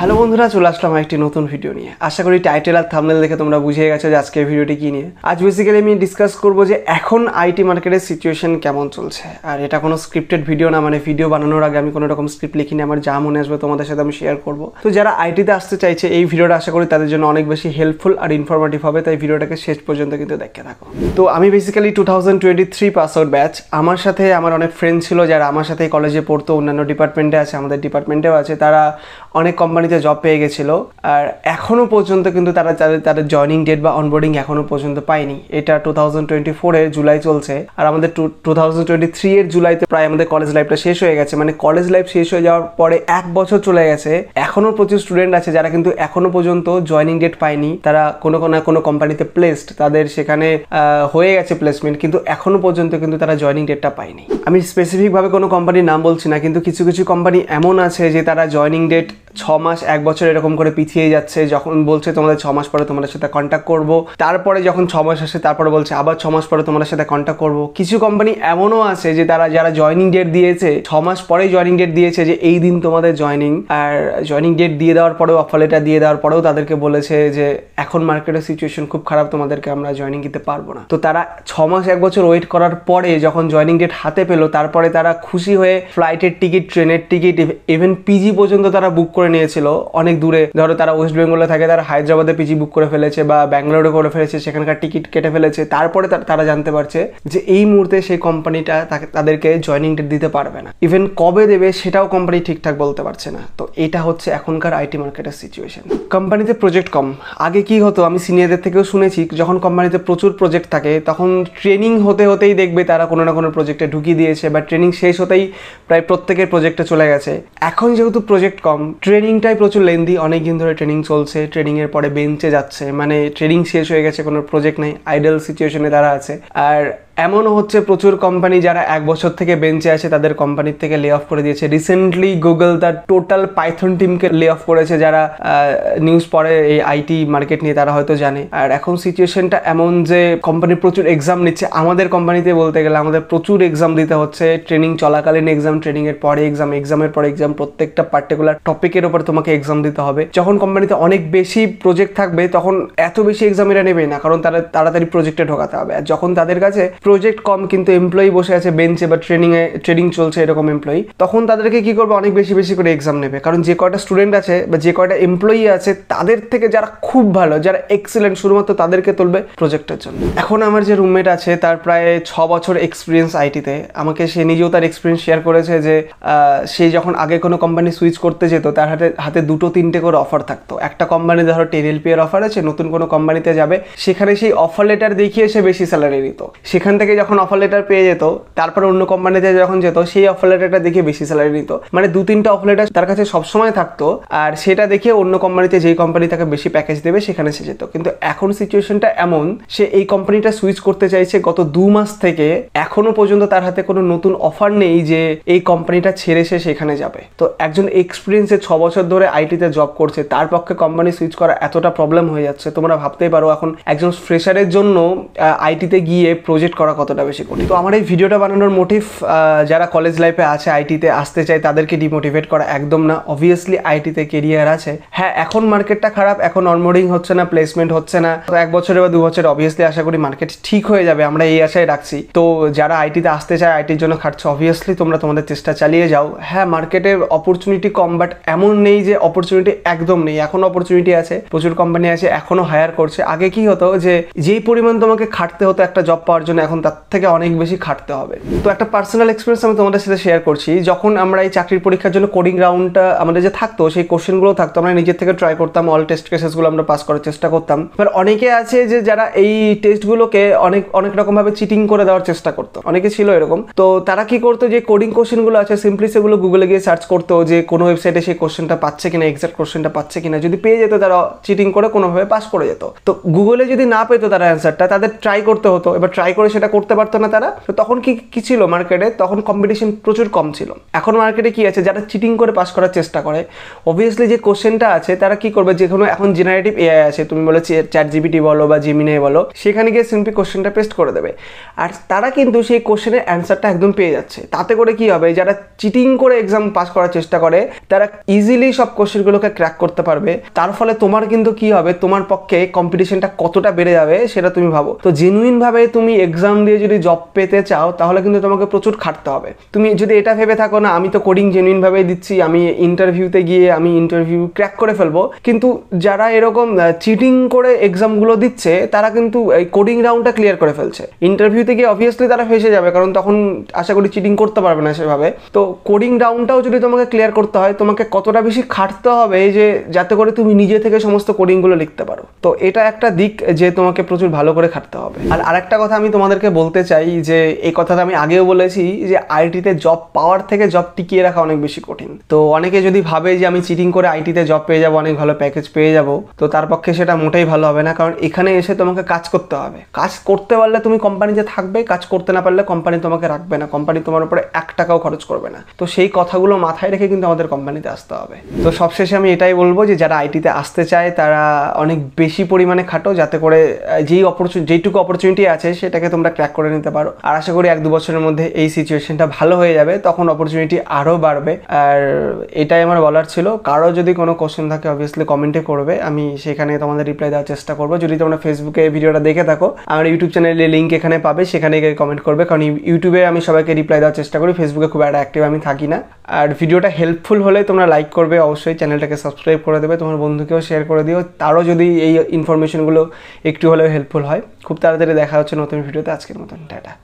Hello বন্ধুরা, চলে আসলাম একটি নতুন ভিডিও নিয়ে। আশা করি টাইটেল আর থাম্বনেল দেখে তোমরা বুঝে গেছো যে আজকের ভিডিওটি কী নিয়ে। আজ বেসিক্যালি আমি ডিসকাস করব যে এখন আইটি মার্কেটের সিচুয়েশন কেমন চলছে। আর এটা কোনো স্ক্রিপ্টেড ভিডিও না, মানে ভিডিও বানানোর আগে আমি কোনো রকম স্ক্রিপ্ট লিখিনি, আমার যা মনে আসবে তোমাদের সাথে আমি শেয়ার করব। তো যারা আইটিতে আসতে চাইছে এই ভিডিওটা আশা করি তাদের জন্য অনেক বেশি হেল্পফুল আর ইনফরমেটিভ হবে, তাই ভিডিওটাকে শেষ পর্যন্ত কিন্তু দেখতে থাকো। তো আমি বেসিক্যালি 2023 পাস আউট ব্যাচ। আমার সাথে আমার অনেক ফ্রেন্ড ছিল যারা আমার সাথে কলেজে পড়তো, অন্যান্য ডিপার্টমেন্টে আছে, আমাদের ডিপার্টমেন্টেও আছে, তারা অনেক কোম্পানিতে জব পেয়ে গেছিল। আর এখনও পর্যন্ত কিন্তু তারা তাদের জয়নিং ডেট বা অনবোর্ডিং এখনও পর্যন্ত পায়নি। এটা 2024 জুলাই চলছে, আর আমাদের 2023 জুলাইতে প্রায় আমাদের কলেজ লাইফটা শেষ হয়ে গেছে। মানে কলেজ লাইফ শেষ হয়ে যাওয়ার পরে 1 বছর চলে গেছে, এখনও প্রচুর স্টুডেন্ট আছে যারা কিন্তু এখনও পর্যন্ত জয়নিং ডেট পায়নি। তারা কোনো না কোনো কোম্পানিতে প্লেসড, তাদের সেখানে হয়ে গেছে প্লেসমেন্ট, কিন্তু এখনও পর্যন্ত কিন্তু তারা জয়নিং ডেটটা পায়নি। আমি স্পেসিফিকভাবে কোনো কোম্পানির নাম বলছি না, কিন্তু কিছু কিছু কোম্পানি এমন আছে যে তারা জয়নিং ডেট 6 মাস 1 বছর এরকম করে পিছিয়ে যাচ্ছে। যখন বলছে তোমাদের 6 মাস পরে তোমাদের সাথে কন্ট্যাক্ট করবো, তারপরে যখন 6 মাস আসে তারপরে বলছে আবার 6 মাস পরে তোমাদের সাথে কন্ট্যাক্ট করবো। কিছু কোম্পানি এমনও আছে যে যারা জয়নিং ডেট দিয়েছে 6 মাস পরেই জয়নিং ডেট দিয়েছে যে এই দিন তোমাদের জয়নিং, আর জয়নিং ডেট দিয়ে দেওয়ার পরেও, অফার লেটার দিয়ে দেওয়ার পরেও তাদেরকে বলেছে যে এখন মার্কেটের সিচুয়েশন খুব খারাপ, তোমাদেরকে আমরা জয়নিং দিতে পারবো না। তো তারা 6 মাস 1 বছর ওয়েট করার পরে যখন জয়নিং ডেট হাতে পেলো, তারপরে তারা খুশি হয়ে ফ্লাইটের টিকিট, ট্রেনের টিকিট, ইভেন পিজি পর্যন্ত তারা বুক করে নিয়েছিল অনেক দূরে। ধরো তারা ওয়েস্ট বেঙ্গলে থাকে, তারা হায়দ্রাবাদে পিজি বুক করে ফেলেছে বা ব্যাঙ্গালোরে করে ফেলেছে, সেখানকার টিকিট কেটে ফেলেছে। তারপরে তারা জানতে পারছে যে এই মুহূর্তে সেই কোম্পানিটা তাদেরকে জয়নিং ডেট দিতে পারবে না। ইভেন কবে দেবে সেটাও কোম্পানি ঠিকঠাক বলতে পারছে না। তো এটা হচ্ছে এখনকার আইটি মার্কেটের সিচুয়েশন। কোম্পানিতে প্রজেক্ট কম। আগে কি হতো আমি সিনিয়রদের থেকেও শুনেছি, যখন কোম্পানিতে প্রচুর প্রজেক্ট থাকে তখন ট্রেনিং হতেই দেখবে তারা কোনো না কোনো প্রজেক্টে ঢুকিয়ে দিয়েছে, বা ট্রেনিং শেষ হতেই প্রায় প্রত্যেকের প্রজেক্টে চলে গেছে। এখন যেহেতু প্রজেক্ট কম, ট্রেনিংটাই প্রচুর লেন্দি, অনেকদিন ধরে ট্রেনিং চলছে, ট্রেনিংয়ের পরে বেঞ্চে যাচ্ছে, মানে ট্রেনিং শেষ হয়ে গেছে, কোনো প্রজেক্ট নেই, আইডল সিচুয়েশনে তারা আছে। আর এমনও হচ্ছে প্রচুর কোম্পানি যারা 1 বছর থেকে বেঞ্চে আছে তাদের কোম্পানির থেকে লে অফ করে দিয়েছে। রিসেন্টলি গুগল তার টোটাল পাইথন টিমকে লে অফ করেছে। যারা নিউজ পড়ে এই আইটি মার্কেট নিয়ে তারা হয়তো জানে। আর এখন সিচুয়েশনটা এমন যে কোম্পানি প্রচুর এক্সাম নিচ্ছে। আমাদের কোম্পানিতে বলতে গেলে আমাদের প্রচুর এক্সাম দিতে হচ্ছে। ট্রেনিং চলাকালীন এক্সাম, ট্রেনিংয়ের পরে এক্সাম, এক্সামের পরে এক্সাম, প্রত্যেকটা পার্টিকুলার টপিকের উপর তোমাকে এক্সাম দিতে হবে। যখন কোম্পানিতে অনেক বেশি প্রজেক্ট থাকবে তখন এত বেশি এক্সাম এরা নেবে না, কারণ তারা তাড়াতাড়ি প্রজেক্টে ঢোকাতে হবে। আর যখন তাদের কাছে প্রজেক্ট কম কিন্তু এমপ্লয়ি বসে আছে বেঞ্চে বা ট্রেনিং চলছে এরকম এমপ্লয়ি, তখন তাদেরকে কি করবে, অনেক বেশি বেশি করে এক্সাম নেবে। কারণ যে কয়টা স্টুডেন্ট আছে বা যে কয়টা এমপ্লয়ি আছে তাদের থেকে যারা খুব ভালো, যারা এক্সিলেন্ট, শুধুমাত্র তাদেরকে তুলবে প্রজেক্টের জন্য। এখন আমার যে রুমমেট আছে তার প্রায় 6 বছর এক্সপিরিয়েন্স আইটিতে। আমাকে সে নিজেও তার এক্সপিরিয়েন্স শেয়ার করেছে যে সে যখন আগে কোনো কোম্পানি সুইচ করতে যেত তার হাতে 2-3টে করে অফার থাকতো। একটা কোম্পানি ধরো 10 LP এর অফার আছে, নতুন কোনো কোম্পানিতে যাবে, সেখানে সেই অফার লেটার দেখিয়ে সে বেশি স্যালারি নিত। সেখান থেকে যখন অফার লেটার পেয়ে যেত, তারপরে অন্য কোম্পানিতে যখন যেত সেই অফার লেটারটা দেখে বেশি স্যালারি নিত। মানে 2-3টা অফার লেটার তার কাছে সবসময় থাকতো, আর সেটা দেখে অন্য কোম্পানিতে যেই কোম্পানি তাকে বেশি প্যাকেজ দেবে সেখানে সে যেত। কিন্তু এখন সিচুয়েশনটা এমন, সে এই কোম্পানিটা সুইচ করতে চাইছে গত 2 মাস থেকে, এখনো পর্যন্ত তার হাতে কোনো নতুন অফার নেই যে এই কোম্পানিটা ছেড়ে সে সেখানে যাবে। তো একজন এক্সপিরিয়েন্সে 6 বছর ধরে আইটিতে জব করছে, তার পক্ষে কোম্পানি সুইচ করা এতটা প্রবলেম হয়ে যাচ্ছে। তোমরা ভাবতেই পারো এখন একজন ফ্রেশারের জন্য আইটিতে গিয়ে প্রজেক্ট করা কতটা বেশি কঠিন। তো আমার এই ভিডিওটা বানানোর মোটিভ যারা কলেজ লাইফে আছে, আইটিতে আসতে চায়, তাদেরকে ডিমোটিভেট করা একদম না। অবভিয়াসলি আইটিতে কেরিয়ার আছে। হ্যাঁ, এখন মার্কেটটা খারাপ, এখন অনবোর্ডিং হচ্ছে না, প্লেসমেন্ট হচ্ছে না। তো 1 বছরে বা 2 বছরে অবভিয়াসলি আশা করি মার্কেট ঠিক হয়ে যাবে, আমরা এই আশায় রাখছি। তো যারা আইটিতে আসতে চায়, আইটির জন্য খাটছে, অবভিয়াসলি তোমরা তোমাদের চেষ্টা চালিয়ে যাও। হ্যাঁ, মার্কেটের অপরচুনিটি কম, বাট এমন নেই যে অপরচুনিটি একদম নেই। এখন অপরচুনিটি আছে, প্রচুর কোম্পানি আছে, এখনো হায়ার করছে। আগে কি হতো যে যেই পরিমাণ তোমাকে খাটতে হতো একটা জব পাওয়ার জন্য, এখন তার থেকে অনেক বেশি খাটতে হবে। তো একটা পার্সোনাল এক্সপিরিয়েন্স আমি তোমাদের সাথে শেয়ার করছি। যখন আমরা এই চাকরির পরীক্ষার জন্য কোডিং রাউন্ডটা আমাদের যে থাকতো, সেই কোশ্চেনগুলো থাকতো, আমরা নিজের থেকে ট্রাই করতাম, অল টেস্ট কেসেসগুলো আমরা পাস করার চেষ্টা করতাম। এবার অনেকে আছে যে যারা এই টেস্টগুলোকে অনেক রকমভাবে চিটিং করে দেওয়ার চেষ্টা করতো, অনেকে ছিল এরকম। তো তারা কি করতো, যে কোডিং কোশ্চেনগুলো আছে সিম্পলি সেগুলো গুগলে গিয়ে সার্চ করতো যে কোনো ওয়েবসাইটে সেই কোশ্চেনটা পাচ্ছে কিনা, এক্সাক্ট কোশ্চেনটা পাচ্ছে কিনা। যদি পেয়ে যেত তারা চিটিং করে কোনোভাবে পাস করে যেত। তো গুগলে যদি না পেতো তারা অ্যান্সারটা, তাদের ট্রাই করতে হতো। এবার ট্রাই করে সেটা সেটা করতে পারতো না তারা। তো তখন কি ছিল মার্কেটে, তখন কম্পিটিশন প্রচুর কম ছিল। এখন মার্কেটে কি আছে, যারা চিটিং করে পাস করার চেষ্টা করে, অবভিয়াসলি যে কোশ্চেনটা আছে তারা কি করবে, যে কোনো এখন জেনারেটিভ এআই আছে, তুমি বলো চ্যাট জিপিটি বলো বা জেমিনাই বলো, সেখানে গিয়ে সিম্পলি কোশ্চেনটা পেস্ট করে দেবে, আর তারা কিন্তু সেই কোশ্চেনের অ্যান্সারটা একদম পেয়ে যাচ্ছে। তাতে করে কি হবে, যারা চিটিং করে এক্সাম পাস করার চেষ্টা করে তারা ইজিলি সব কোশ্চেনগুলোকে ক্র্যাক করতে পারবে। তার ফলে তোমার কিন্তু কি হবে, তোমার পক্ষে কম্পিটিশনটা কতটা বেড়ে যাবে সেটা তুমি ভাবো। তো জেনুইন ভাবে তুমি এক্সাম দিয়ে যদি জব পেতে চাও তাহলে কিন্তু তোমাকে প্রচুর খাটতে হবে। তুমি যদি এটা ভেবে থাকো না আমি তো কোডিং জেনুইন ভাবে দিচ্ছি, আমি ইন্টারভিউতে গিয়ে আমি ইন্টারভিউ ক্র্যাক করে ফেলবো, কিন্তু যারা এরকম চিটিং করে এক্সামগুলো দিচ্ছে তারা কিন্তু এই কোডিং রাউন্ডটা ক্লিয়ার করে ফেলছে, ইন্টারভিউতে গিয়ে অবভিয়াসলি তারা ফেসে যাবে, কারণ তখন আশা করি চিটিং করতে পারবে না সেভাবে। তো কোডিং রাউন্ডটাও যদি তোমাকে ক্লিয়ার করতে হয়, তোমাকে কতটা বেশি খাটতে হবে যে যাতে করে তুমি নিজে থেকে সমস্ত কোডিংগুলো লিখতে পারো। তো এটা একটা দিক যে তোমাকে প্রচুর ভালো করে খাটতে হবে। আর আরেকটা কথা আমি তোমাদেরকে বলতে চাই, যে এই কথাটা আমি আগেও বলেছি যে আইটিতে জব পাওয়ার থেকে জব টিকিয়ে রাখা অনেক বেশি কঠিন। তো অনেকে যদি ভাবে যে আমি চিটিং করে আইটিতে জব পেয়ে যাবো, অনেক ভালো প্যাকেজ পেয়ে যাবো, তো তার পক্ষে সেটা মোটেই ভালো হবে না। কারণ এখানে এসে তোমাকে কাজ করতে হবে, কাজ করতে পারলে তুমি কোম্পানিতে থাকবে, কাজ করতে না পারলে কোম্পানি তোমাকে রাখবে না, কোম্পানি তোমার উপরে 1 টাকাও খরচ করবে না। তো সেই কথাগুলো মাথায় রেখে কিন্তু আমাদের কোম্পানিতে আসতে হবে। তো সবশেষে আমি এটাই বলবো যে যারা আইটিতে আসতে চায় তারা অনেক বেশি পরিমাণে খাটো, যাতে করে যেইটুকু অপরচুনিটি আছে সেটাকে তোমরা ক্র্যাক করে নিতে পারো। আর আশা করি 1-2 বছরের মধ্যে এই সিচুয়েশনটা ভালো হয়ে যাবে, তখন অপরচুনিটি আরও বাড়বে। আর এটাই আমার বলার ছিল। কারো যদি কোনো কোশ্চেন থাকে অবভিয়াসলি কমেন্টে করবে, আমি সেখানে তোমাদের রিপ্লাই দেওয়ার চেষ্টা করবো। যদি তোমরা ফেসবুকে এই ভিডিওটা দেখে থাকো, আমার ইউটিউব চ্যানেলের লিঙ্ক এখানে পাবে, সেখানে গিয়ে কমেন্ট করবে, কারণ ইউটিউবে আমি সবাইকে রিপ্লাই দেওয়ার চেষ্টা করি, ফেসবুকে খুব একটা অ্যাক্টিভ আমি থাকি না। আর ভিডিওটা হেল্পফুল হলে তোমরা লাইক করবে, অবশ্যই চ্যানেলটাকে সাবস্ক্রাইব করে দেবে, তোমার বন্ধুকেও শেয়ার করে দিও, তারও যদি এই ইনফরমেশনগুলো একটু হলেও হেল্পফুল হয়। খুব তাড়াতাড়ি দেখা হচ্ছে নতুন ভিডিওতে। আজকের মতন টাটা।